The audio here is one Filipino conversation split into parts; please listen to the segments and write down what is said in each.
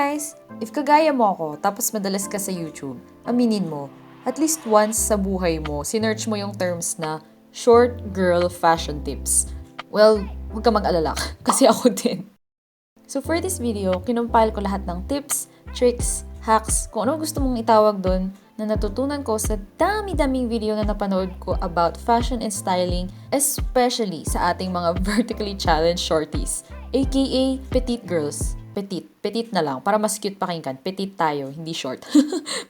guys! If kagaya mo ako, tapos madalas ka sa YouTube, aminin mo, at least once sa buhay mo, sinearch mo yung terms na short girl fashion tips. Well, huwag ka mag-alala, kasi ako din. So for this video, kinumpile ko lahat ng tips, tricks, hacks, kung ano gusto mong itawag doon, na natutunan ko sa dami-daming video na napanood ko about fashion and styling, especially sa ating mga vertically challenged shorties, aka petite girls. Petite na lang, para mas cute pakinggan. Petite tayo, hindi short.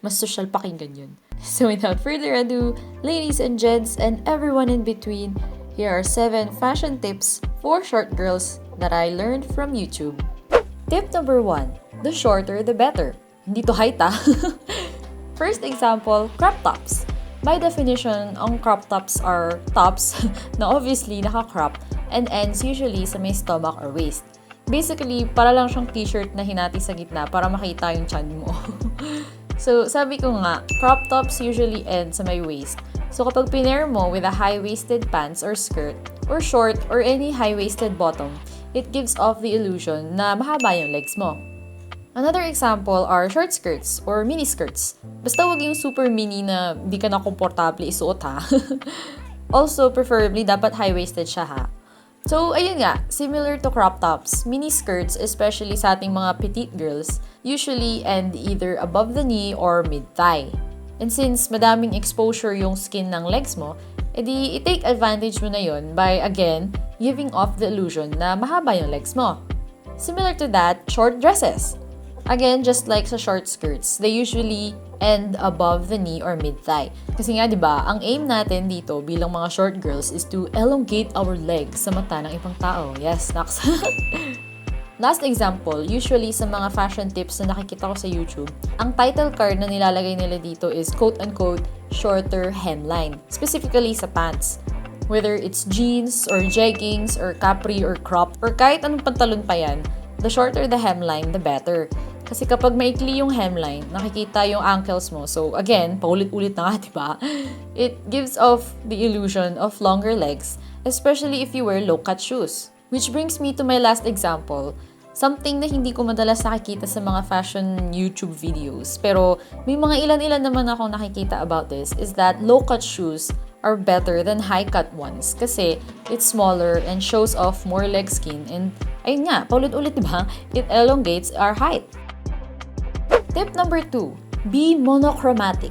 Mas social pakinggan yun. So without further ado, ladies and gents and everyone in between, here are 7 fashion tips for short girls that I learned from YouTube. Tip number 1, the shorter the better. Hindi to height ah. First example, crop tops. By definition, ang crop tops are tops na obviously naka-crop and ends usually sa may stomach or waist. Basically, para lang siyang t-shirt na hinati sa gitna para makita yung tiyan mo. So, sabi ko nga, crop tops usually end sa may waist. So, kapag pinair mo with a high-waisted pants or skirt, or short, or any high-waisted bottom, it gives off the illusion na mahaba yung legs mo. Another example are short skirts or mini skirts. Basta wag yung super mini na di ka na komportable isuot ha. Also, preferably, dapat high-waisted siya ha. So, ayun nga, similar to crop tops, mini skirts, especially sa ating mga petite girls, usually end either above the knee or mid-thigh. And since madaming exposure yung skin ng legs mo, edi i-take advantage mo na yun by, again, giving off the illusion na mahaba yung legs mo. Similar to that, short dresses. Again, just like sa short skirts, they usually end above the knee or mid-thigh. Kasi nga, di ba, ang aim natin dito bilang mga short girls is to elongate our legs sa mata ng ibang tao. Yes, naks. Last example, usually sa mga fashion tips na nakikita ko sa YouTube, ang title card na nilalagay nila dito is quote-unquote shorter hemline, specifically sa pants. Whether it's jeans or jeggings or capri or crop or kahit anong pantalon pa yan, the shorter the hemline, the better. Kasi kapag maikli yung hemline, nakikita yung ankles mo. So again, paulit-ulit na nga, diba? It gives off the illusion of longer legs, especially if you wear low-cut shoes. Which brings me to my last example. Something na hindi ko madalas nakikita sa mga fashion YouTube videos. Pero may mga ilan-ilan naman akong nakikita about this is that low-cut shoes are better than high-cut ones kasi it's smaller and shows off more leg skin and ayun nga, paulit-ulit diba? It elongates our height. Tip number 2, be monochromatic.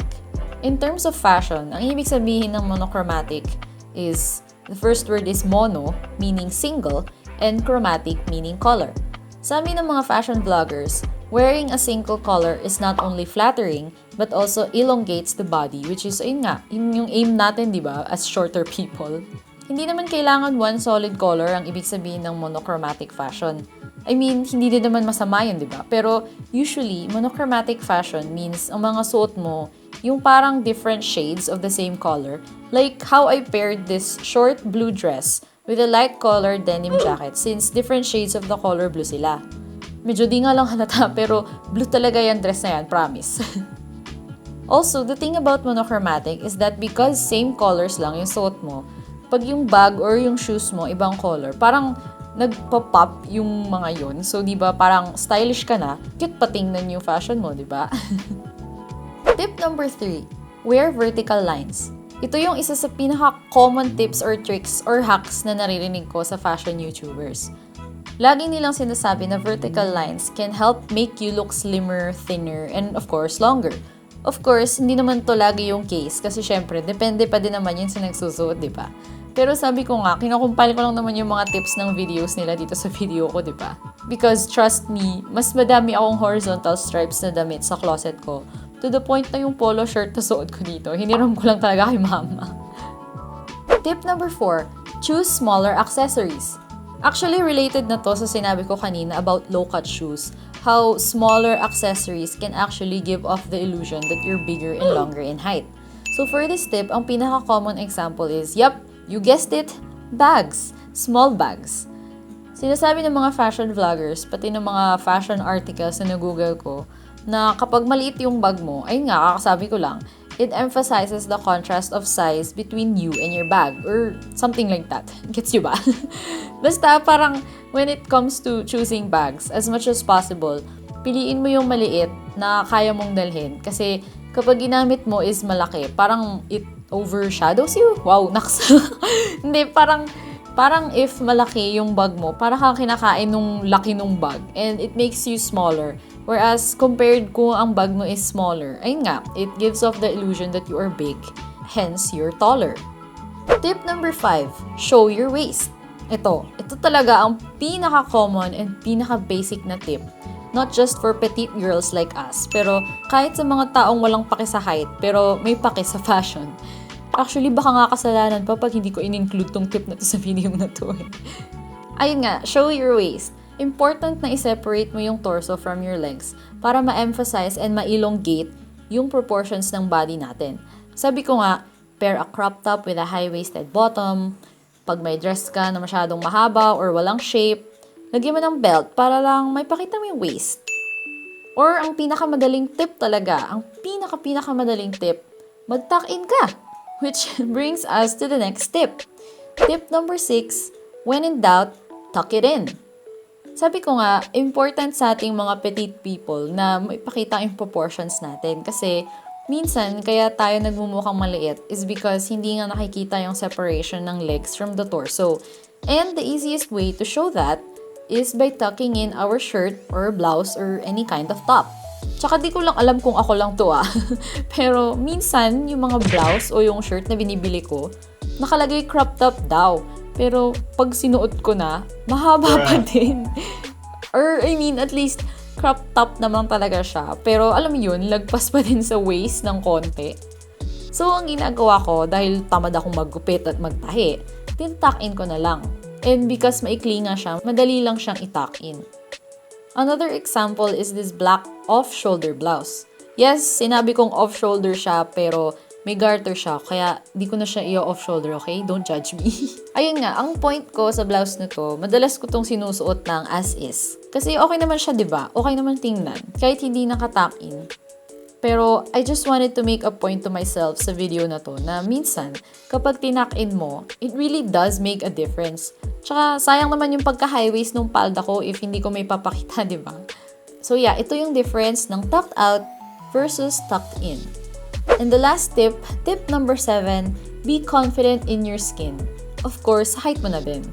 In terms of fashion, ang ibig sabihin ng monochromatic is, the first word is mono, meaning single, and chromatic, meaning color. Sabi ng mga fashion vloggers, wearing a single color is not only flattering, but also elongates the body, which is, ayun nga, yung aim natin, di ba, as shorter people. Hindi naman kailangan one solid color ang ibig sabihin ng monochromatic fashion. I mean, hindi din naman masama yun, di ba? Pero usually, monochromatic fashion means ang mga suot mo, yung parang different shades of the same color. Like how I paired this short blue dress with a light colored denim jacket since different shades of the color blue sila. Medyo di nga lang halata, pero blue talaga yung dress na yan, promise. Also, the thing about monochromatic is that because same colors lang yung suot mo, pag yung bag or yung shoes mo, ibang color, parang nagpa-pop yung mga yun. So, di ba, parang stylish ka na, cute pa tingnan yung fashion mo, di ba? Tip number 3, wear vertical lines. Ito yung isa sa pinaka-common tips or tricks or hacks na naririnig ko sa fashion YouTubers. Lagi nilang sinasabi na vertical lines can help make you look slimmer, thinner, and of course, longer. Of course, hindi naman to lagi yung case kasi syempre, depende pa din naman yun sa nagsusuot, di ba? Pero sabi ko nga, kinakumpile ko lang naman yung mga tips ng videos nila dito sa video ko, di ba? Because trust me, mas madami akong horizontal stripes na damit sa closet ko. To the point na yung polo shirt na suot ko dito, hiniram ko lang talaga kay mama. Tip number 4, choose smaller accessories. Actually, related na to sa sinabi ko kanina about low-cut shoes. How smaller accessories can actually give off the illusion that you're bigger and longer in height. So for this tip, ang pinaka-common example is, you guessed it, bags. Small bags. Sinasabi ng mga fashion vloggers, pati ng mga fashion articles na nag-google ko, na kapag maliit yung bag mo, ayun nga, kakasabi ko lang, it emphasizes the contrast of size between you and your bag, or something like that. Gets you ba? Basta parang, when it comes to choosing bags, as much as possible, piliin mo yung maliit na kaya mong dalhin. Kasi kapag ginamit mo is malaki, parang it overshadows you. Wow, naks. Hindi, parang if malaki yung bag mo, parang kang kinakain nung laki nung bag. And it makes you smaller. Whereas, compared kung ang bag mo is smaller, ayun nga, it gives off the illusion that you are big. Hence, you're taller. Tip number 5, show your waist. Ito talaga ang pinaka-common and pinaka-basic na tip. Not just for petite girls like us, pero kahit sa mga taong walang pake sa height, pero may pake sa fashion. Actually, baka nga kasalanan pa pag hindi ko in-include tong tip na to sa video na to. Ayun nga, show your waist. Important na i-separate mo yung torso from your legs para ma-emphasize and ma-elongate yung proportions ng body natin. Sabi ko nga, pair a crop top with a high-waisted bottom. Pag may dress ka na masyadong mahaba or walang shape, lagyan mo ng belt para lang may pakita mo yung waist. Or ang pinakamadaling tip talaga, ang pinakamadaling tip, mag-tuck in ka. Which brings us to the next tip. Tip number 6, when in doubt, tuck it in. Sabi ko nga, important sa ating mga petite people na maipakita yung proportions natin. Kasi minsan, kaya tayo nagmumukhang maliit is because hindi nga nakikita yung separation ng legs from the torso. And the easiest way to show that is by tucking in our shirt or blouse or any kind of top. Tsaka di ko lang alam kung ako lang to Pero minsan, yung mga blouse o yung shirt na binibili ko, nakalagay crop top daw. Pero pag sinuot ko na, mahaba pa din. Or I mean, at least crop top naman talaga siya. Pero alam mo yun, lagpas pa din sa waist ng konti. So, ang ginagawa ko, dahil tamad akong maggupit at magtahi, tin-tuck in ko na lang. And because maikli nga siya, madali lang siyang i-tuck in. Another example is this black off-shoulder blouse. Yes, sinabi kong off-shoulder siya, pero may garter siya, kaya di ko na siya i-off-shoulder, okay? Don't judge me. Ayun nga, ang point ko sa blouse na to, madalas ko tong sinusuot ng as is. Kasi okay naman siya, diba? Okay naman tingnan, kahit hindi naka-tuck in. Pero I just wanted to make a point to myself sa video na to na minsan, kapag tinak-in mo, it really does make a difference. Tsaka sayang naman yung pagka-high waist nung palda ko if hindi ko may papakita, di ba? So yeah, ito yung difference ng tucked out versus tucked in. And the last tip, tip number 7, be confident in your skin. Of course, height mo na din.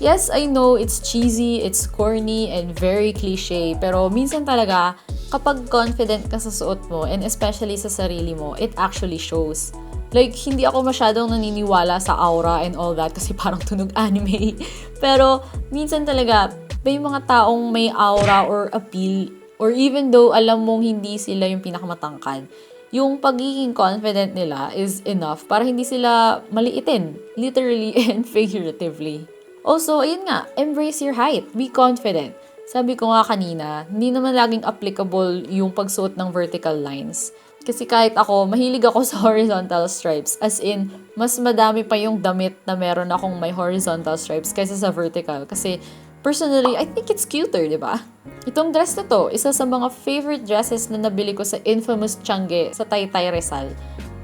Yes, I know it's cheesy, it's corny, and very cliche, pero minsan talaga, kapag confident ka sa suot mo, and especially sa sarili mo, it actually shows. Like, hindi ako masyadong naniniwala sa aura and all that kasi parang tunog anime. Pero, minsan talaga, may mga taong may aura or appeal, or even though alam mong hindi sila yung pinakamatangkad, yung pagiging confident nila is enough para hindi sila maliitin, literally and figuratively. Also, ayun nga, embrace your height. Be confident. Sabi ko nga kanina, hindi naman laging applicable yung pagsuot ng vertical lines. Kasi kahit ako, mahilig ako sa horizontal stripes. As in, mas madami pa yung damit na meron akong may horizontal stripes kaysa sa vertical. Kasi personally, I think it's cuter, di ba? Itong dress na to, isa sa mga favorite dresses na nabili ko sa infamous Tiangge sa Taytay Rizal.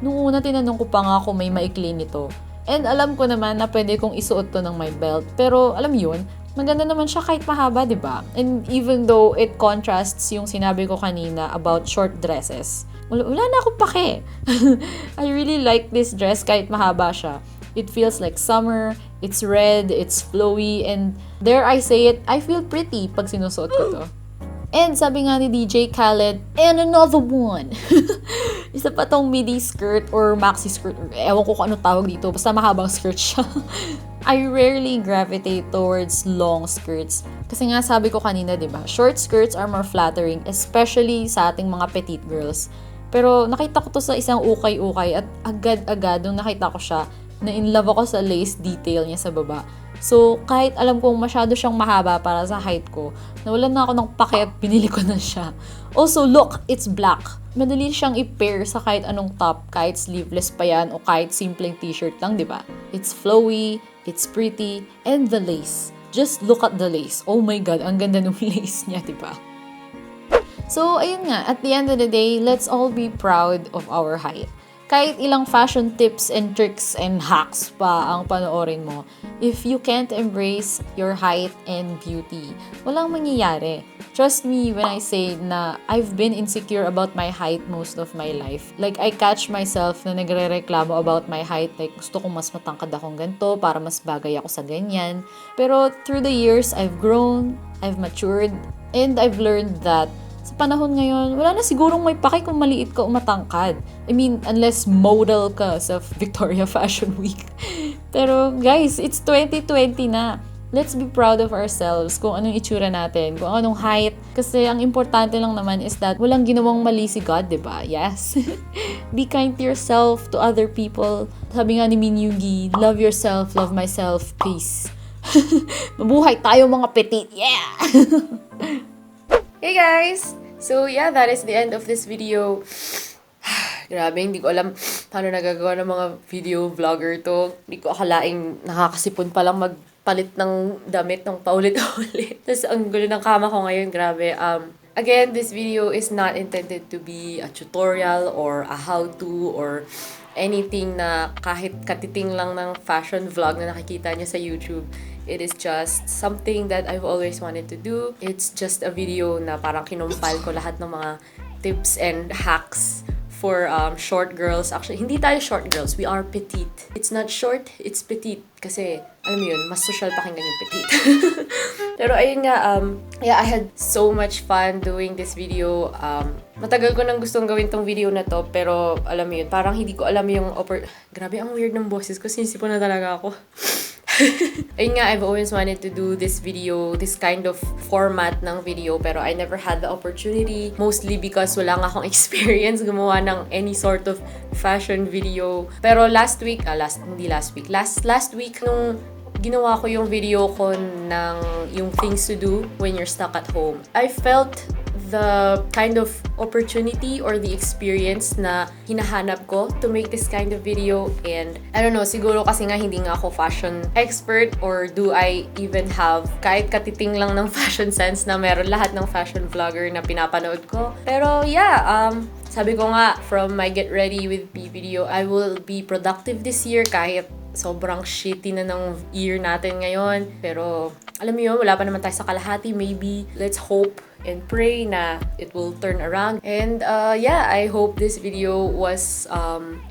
Nung una, tinanong ko pa nga kung may maikli nito. And alam ko naman na pwede kong isuot to ng may belt. Pero alam yun, maganda naman siya kahit mahaba, di ba? And even though it contrasts yung sinabi ko kanina about short dresses, wala na akong pake. I really like this dress kahit mahaba siya. It feels like summer, it's red, it's flowy, and dare I say it, I feel pretty pag sinusuot ko to. And sabi nga ni DJ Khaled, and another one. Isa pa tong midi skirt or maxi skirt, or ewan ko kung ano tawag dito, basta mahabang skirt siya. I rarely gravitate towards long skirts. Kasi nga sabi ko kanina, diba, short skirts are more flattering, especially sa ating mga petite girls. Pero nakita ko to sa isang ukay-ukay at agad-agad nung nakita ko siya, na in love ako sa lace detail niya sa baba. So, kahit alam kong masyado siyang mahaba para sa height ko, nawalan na ako ng pake at binili ko na siya. Also, look, it's black. Madali siyang i-pair sa kahit anong top, kahit sleeveless pa yan o kahit simpleng t-shirt lang, di ba? It's flowy, it's pretty, and the lace. Just look at the lace. Oh my God, ang ganda ng lace niya, di ba? So, ayun nga, at the end of the day, let's all be proud of our height. Kahit ilang fashion tips and tricks and hacks pa ang panoorin mo, if you can't embrace your height and beauty, walang mangyayari. Trust me when I say na I've been insecure about my height most of my life. Like, I catch myself na nagre-reklamo about my height. Like, gusto kong mas matangkad akong ganito para mas bagay ako sa ganyan. Pero through the years, I've grown, I've matured, and I've learned that sa panahon ngayon, wala na sigurong may paki kung maliit ka o matangkad. I mean, unless model ka sa Victoria Fashion Week. Pero guys, it's 2020 na. Let's be proud of ourselves kung anong itsura natin, kung anong height. Kasi ang importante lang naman is that walang ginawang mali si God, diba? Yes. Be kind to yourself, to other people. Sabi nga ni Min Yugi, love yourself, love myself, peace. Mabuhay tayo mga petit. Yeah! Hey guys! So yeah, that is the end of this video. Grabe, hindi ko alam paano nagagawa ng mga video vlogger to. Hindi ko akalaing nakakasipon palang magpalit ng damit ng paulit-ulit. Tapos ang gulo ng kama ko ngayon, grabe. Again, this video is not intended to be a tutorial or a how-to or anything na kahit katiting lang ng fashion vlog na nakikita niya sa YouTube. It is just something that I've always wanted to do. It's just a video na parang kinumpile ko lahat ng mga tips and hacks for short girls. Actually, hindi tayo short girls. We are petite. It's not short, it's petite. Kasi, alam mo yun, mas social pakinggan yung petite. Pero ayun nga, yeah, I had so much fun doing this video. Matagal ko nang gustong gawin tong video na to, pero alam mo yun, parang hindi ko alam yung Grabe, ang weird ng boses ko. Sinisipon na talaga ako. Ayun nga, I've always wanted to do this video, this kind of format ng video, pero I never had the opportunity. Mostly because wala nga akong experience gumawa ng any sort of fashion video. Pero last week, last week, nung ginawa ko yung video ko ng yung things to do when you're stuck at home, I felt the kind of opportunity or the experience na hinahanap ko to make this kind of video. And I don't know, siguro kasi nga hindi nga ako fashion expert, or do I even have kahit katiting lang ng fashion sense na meron lahat ng fashion vlogger na pinapanood ko. Pero yeah, sabi ko nga, from my Get Ready With Me video, I will be productive this year kahit sobrang shitty na ng year natin ngayon. Pero alam mo yun, wala pa naman tayo sa kalahati. Maybe let's hope and pray na it will turn around. And yeah, I hope this video was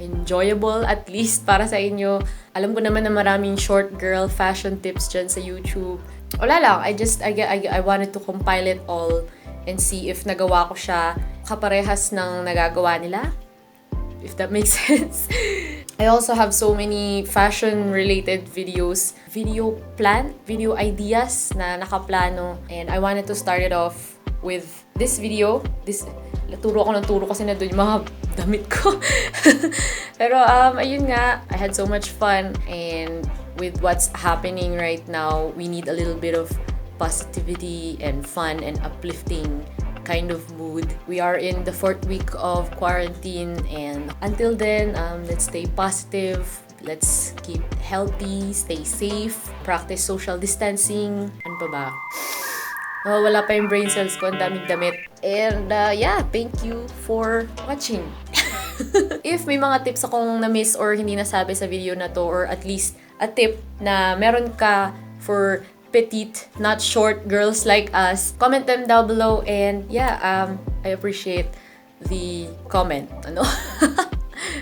enjoyable, at least para sa inyo. Alam ko naman na maraming short girl fashion tips dyan sa YouTube. Wala lang, I wanted to compile it all and see if nagawa ko siya kaparehas ng nagagawa nila, if that makes sense. I also have so many fashion-related videos, video ideas na nakaplano. And I wanted to start it off with this video. Turo ako ng turo kasi na doon yung mga damit ko. Pero ayun nga, I had so much fun. And with what's happening right now, we need a little bit of positivity and fun and uplifting kind of mood. We are in the 4th week of quarantine, and until then, let's stay positive, let's keep healthy, stay safe, practice social distancing. Ano pa ba? Oh, wala pa yung brain cells ko, ang daming damit. And yeah, thank you for watching. If may mga tips akong na-miss or hindi nasabi sa video na to, or at least a tip na meron ka for petite, not short girls like us, comment them down below. And yeah, I appreciate the comment. Ano?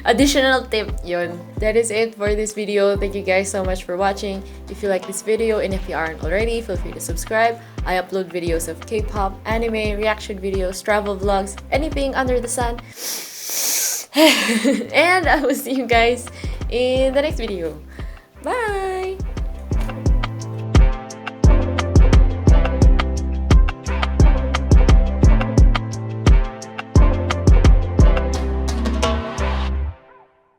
Additional tip, yun. That is it for this video. Thank you guys so much for watching. If you like this video, and if you aren't already, feel free to subscribe. I upload videos of K-pop, anime, reaction videos, travel vlogs, anything under the sun. And I will see you guys in the next video. Bye!